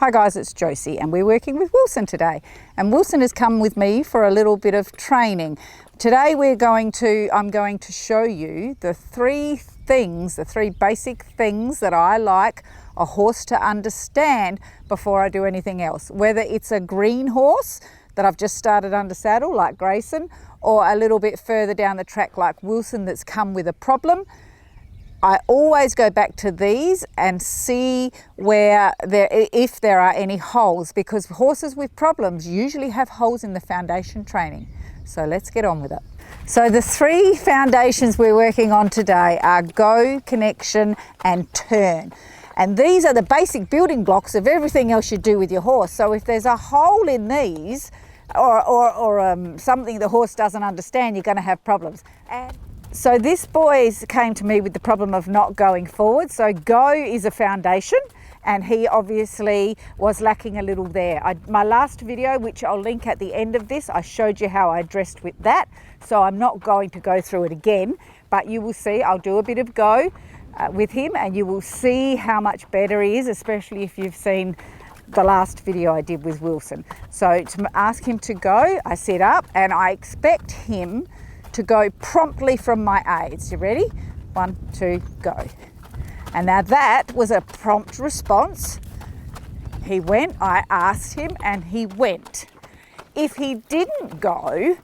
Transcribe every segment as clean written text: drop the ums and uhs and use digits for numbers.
Hi guys, it's Josie and we're working with Wilson today. And Wilson has come with me for a little bit of training. Today I'm going to show you the three basic things that I like a horse to understand before I do anything else. Whether it's a green horse that I've just started under saddle like Grayson, or a little bit further down the track like Wilson that's come with a problem. I always go back to these and see if there are any holes, because horses with problems usually have holes in the foundation training. So let's get on with it. So the three foundations we're working on today are go, connection and turn. And these are the basic building blocks of everything else you do with your horse. So if there's a hole in these or something the horse doesn't understand, you're going to have problems. So this boy came to me with the problem of not going forward. So go is a foundation and he obviously was lacking a little there. My last video, which I'll link at the end of this, I showed you how I dressed with that. So I'm not going to go through it again, but you will see I'll do a bit of go with him and you will see how much better he is, especially if you've seen the last video I did with Wilson. So to ask him to go, I sit up and I expect him to go promptly from my aids. You ready? 1, 2, go. And now that was a prompt response. He went, I asked him and he went. If he didn't go,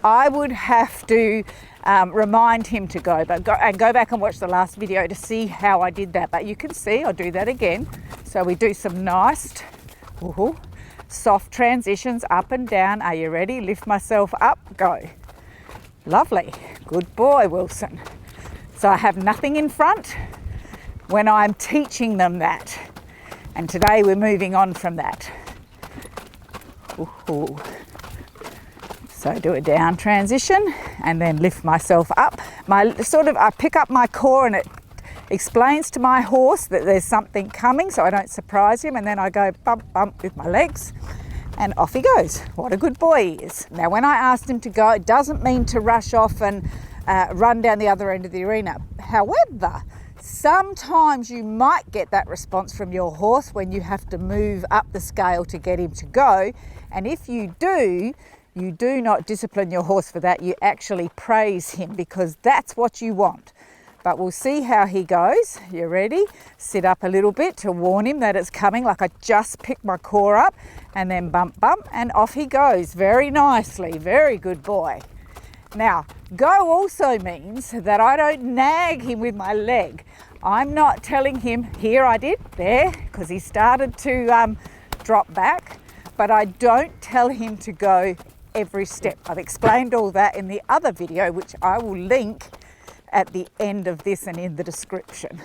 I would have to remind him to go, go back and watch the last video to see how I did that. But you can see I'll do that again. So we do some nice soft transitions up and down. Are you ready? Lift myself up, go. Lovely, good boy, Wilson. So I have nothing in front when I'm teaching them that. And today we're moving on from that. Ooh. So do a down transition and then lift myself up. I pick up my core and it explains to my horse that there's something coming so I don't surprise him, and then I go bump, bump with my legs. And off he goes. What a good boy he is. Now, when I asked him to go, it doesn't mean to rush off and run down the other end of the arena. However, sometimes you might get that response from your horse when you have to move up the scale to get him to go. And if you do not discipline your horse for that. You actually praise him, because that's what you want. But we'll see how he goes. You ready? Sit up a little bit to warn him that it's coming, like I just picked my core up, and then bump, bump, and off he goes very nicely. Very good boy. Now, go also means that I don't nag him with my leg. I'm not telling him, here I did, there, because he started to drop back, but I don't tell him to go every step. I've explained all that in the other video, which I will link at the end of this and in the description.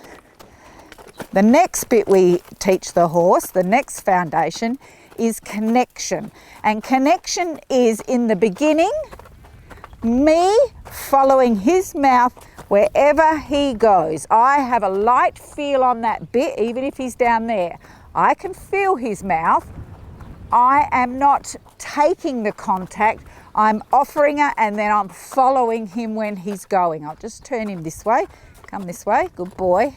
The next bit we teach the horse, the next foundation, is connection. And connection is, in the beginning, me following his mouth wherever he goes. I have a light feel on that bit, even if he's down there. I can feel his mouth. I am not taking the contact, I'm offering it, and then I'm following him when he's going. I'll just turn him this way. Come this way, good boy.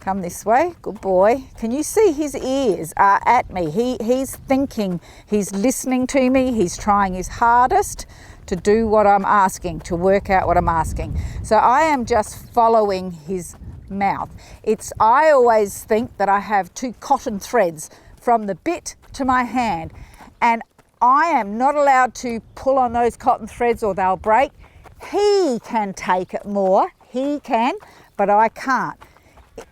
Come this way, good boy. Can you see his ears are at me? He's thinking, he's listening to me, he's trying his hardest to do what I'm asking, to work out what I'm asking. So I am just following his mouth. I always think that I have 2 cotton threads from the bit to my hand, and I am not allowed to pull on those cotton threads or they'll break. He can take it more, he can, but I can't.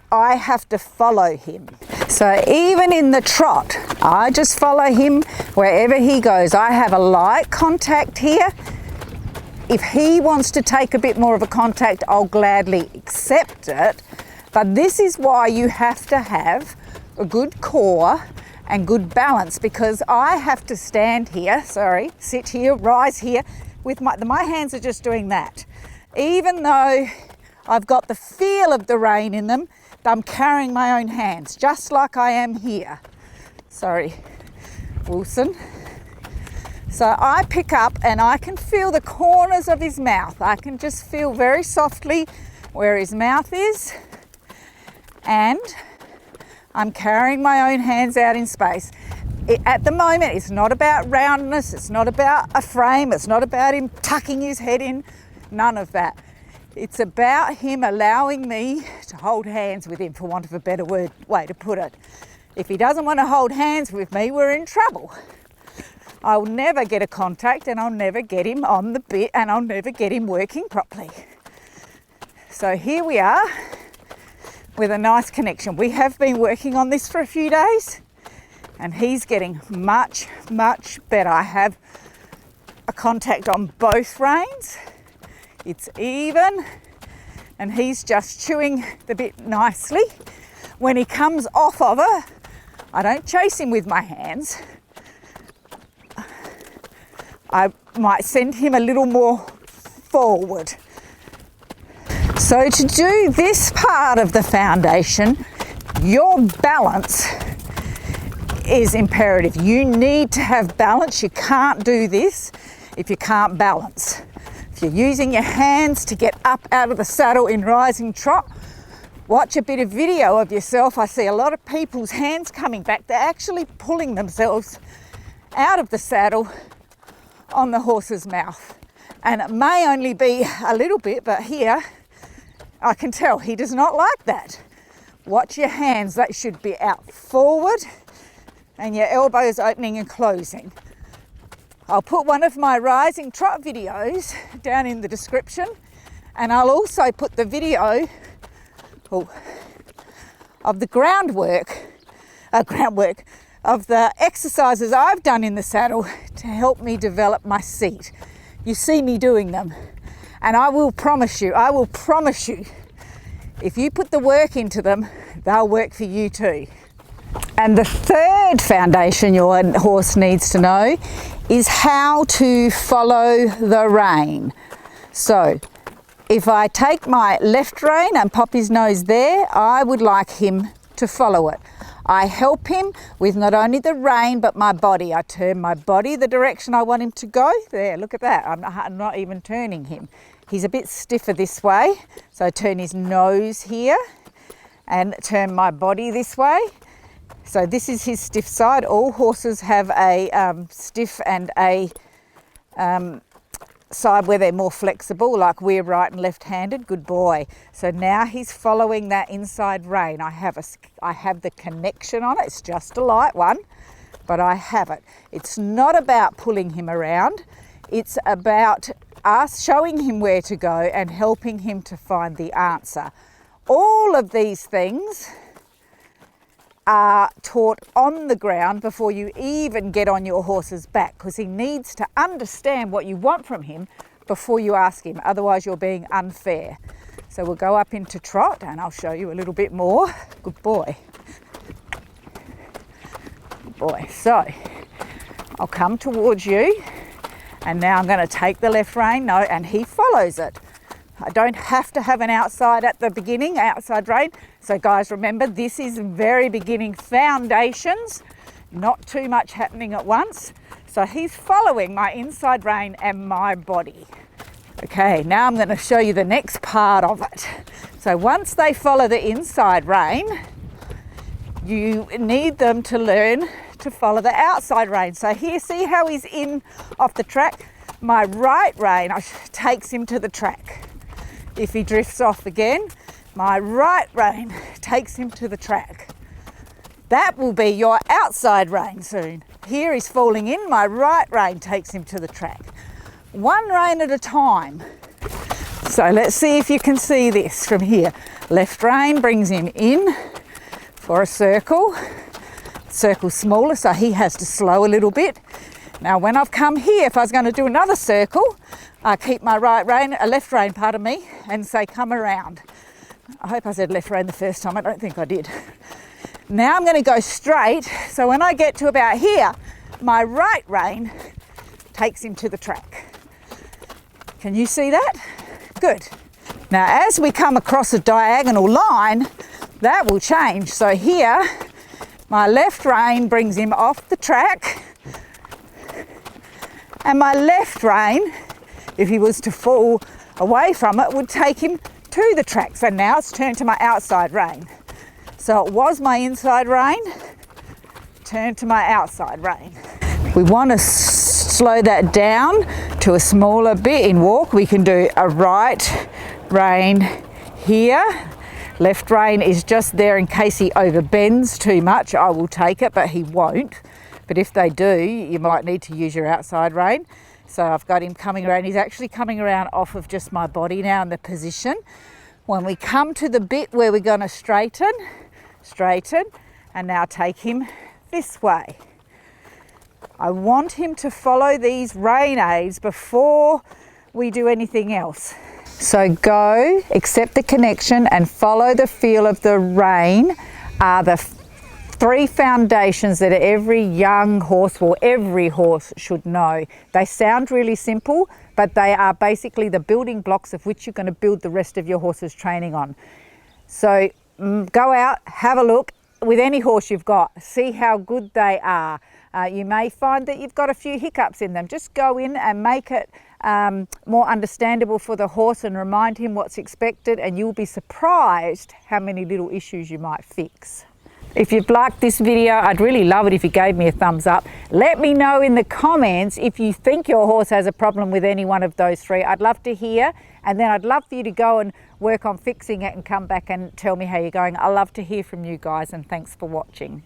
I have to follow him. So even in the trot, I just follow him wherever he goes. I have a light contact here. If he wants to take a bit more of a contact, I'll gladly accept it. But this is why you have to have a good core and good balance, because I have to stand here, sit here, rise here, with my hands are just doing that. Even though I've got the feel of the rein in them, I'm carrying my own hands, just like I am here. Sorry, Wilson. So I pick up and I can feel the corners of his mouth. I can just feel very softly where his mouth is, and I'm carrying my own hands out in space. At the moment, it's not about roundness, it's not about a frame, it's not about him tucking his head in, none of that. It's about him allowing me to hold hands with him, for want of a better way to put it. If he doesn't want to hold hands with me, we're in trouble. I'll never get a contact, and I'll never get him on the bit, and I'll never get him working properly. So here we are with a nice connection. We have been working on this for a few days, and he's getting much, much better. I have a contact on both reins. It's even, and he's just chewing the bit nicely. When he comes off of her, I don't chase him with my hands. I might send him a little more forward. So to do this part of the foundation, your balance is imperative. You need to have balance. You can't do this if you can't balance. If you're using your hands to get up out of the saddle in rising trot, watch a bit of video of yourself. I see a lot of people's hands coming back. They're actually pulling themselves out of the saddle on the horse's mouth. And it may only be a little bit, but here I can tell he does not like that. Watch your hands. They should be out forward and your elbows opening and closing. I'll put one of my rising trot videos down in the description, and I'll also put the video of the groundwork of the exercises I've done in the saddle to help me develop my seat. You see me doing them, and I will promise you, if you put the work into them, they'll work for you too. And the third foundation your horse needs to know is how to follow the rein. So if I take my left rein and pop his nose there, I would like him to follow it. I help him with not only the rein but my body. I turn my body the direction I want him to go. There, look at that. I'm not even turning him. He's a bit stiffer this way, so I turn his nose here and turn my body this way. So this is his stiff side. All horses have a stiff and a side where they're more flexible, like we're right and left-handed. Good boy. So now he's following that inside rein. I have the connection on it. It's just a light one, but I have it. It's not about pulling him around. It's about us showing him where to go and helping him to find the answer. All of these things are taught on the ground before you even get on your horse's back, because he needs to understand what you want from him before you ask him. Otherwise you're being unfair. So we'll go up into trot and I'll show you a little bit more. Good boy. Good boy. So I'll come towards you, and now I'm going to take the left rein, and he follows it. I don't have to have an outside at the beginning, outside rein. So guys, remember, this is very beginning foundations, not too much happening at once. So he's following my inside rein and my body. Okay, now I'm going to show you the next part of it. So once they follow the inside rein, you need them to learn to follow the outside rein. So here, see how he's in off the track? My right rein takes him to the track. If he drifts off again, my right rein takes him to the track. That will be your outside rein soon. Here he's falling in, my right rein takes him to the track. One rein at a time. So let's see if you can see this from here. Left rein brings him in for a circle. Circle smaller, so he has to slow a little bit. Now when I've come here, if I was going to do another circle, I keep my left rein, pardon me, and say come around. I hope I said left rein the first time. I don't think I did. Now I'm going to go straight. So when I get to about here, my right rein takes him to the track. Can you see that? Good. Now as we come across a diagonal line, that will change. So here, my left rein brings him off the track, and my left rein, if he was to fall away from it, would take him to the track. So now it's turned to my outside rein. So it was my inside rein, turn to my outside rein. We want to slow that down to a smaller bit in walk. We can do a right rein here. Left rein is just there in case he overbends too much. I will take it, but he won't. But if they do, you might need to use your outside rein. So I've got him coming around. He's actually coming around off of just my body now in the position. When we come to the bit where we're going to straighten, and now take him this way. I want him to follow these rein aids before we do anything else. So go, accept the connection and follow the feel of the rein are the three foundations that every young horse, or every horse, should know. They sound really simple, but they are basically the building blocks of which you're going to build the rest of your horse's training on. So go out, have a look with any horse you've got, see how good they are. You may find that you've got a few hiccups in them. Just go in and make it more understandable for the horse and remind him what's expected, and you'll be surprised how many little issues you might fix. If you've liked this video, I'd really love it if you gave me a thumbs up. Let me know in the comments if you think your horse has a problem with any one of those three. I'd love to hear, and then I'd love for you to go and work on fixing it and come back and tell me how you're going. I love to hear from you guys, and thanks for watching.